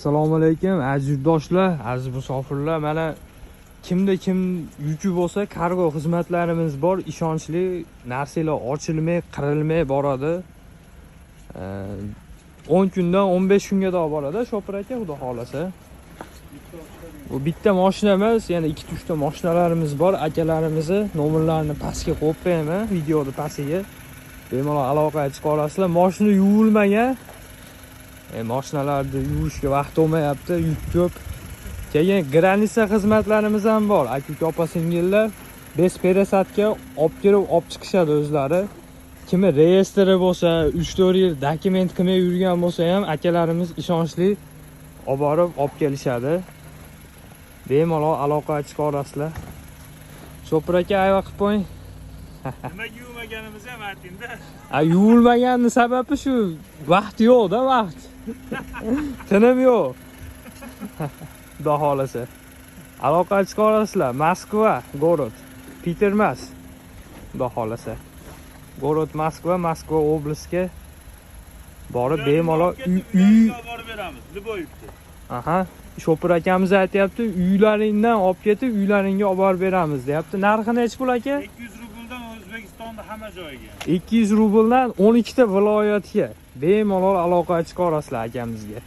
Assalomu alaykum aziz yurtdoshlar, aziz musofirlar. Mana kimda kim yuki bo'lsa, kargo xizmatlarimiz bor. Ishonchli narsalar ochilmay, qirilmay boradi. 10 kundan 15 kunga da boradi shopir aka, xudo xolasa. Bu bitta mashina emas, yana 2-3 ta mashinalarimiz bor. Akalarimizni nomerlarini pastga qo'yib qo'yaman, videoda pastiga. Bemalol aloqaga chiqa olasizlar. Mashina yuvilmagan. Mashinalarni yuvishga vaqt olmayapti, yuk ko'p. Keyin granitsa xizmatlarimiz ham bor. Aka opa-singillar bez peresadga olib kelib, olib chiqishadi o'zlari. Kimi reyestri bo'lsa, 3-4 yil dokument qilmay yurgan bo'lsa ham akalarimiz ishonchli olib borib, olib kelishadi. Bemalol aloqaga chiqa olasizlar. Shopir aka, ayva qilib qo'ying. Nimaga yuvmaganimiz ham aytingda. Yuvilmaganning sababi shu, vaqt yo'q-da, vaqt. Tinim yo'q. Xudo xolasa. Aloqaga chiqa olasizlar. Moskva, город. Piter emas. Xudo xolasa. Город Moskva, Moskva oblastga borib bemalol uy olib beramiz, Liboyevga. Aha, shopir akamiz aytayapti, uylaringdan olib ketib, uylaringga olib borib beramiz, deyapti. Narxi necha pul aka? 200 rubldan O'zbekistonda hamma joyiga. 200 rubldan 12 ta viloyatga bemalol aloqaga chiqa olasizlar akamizga.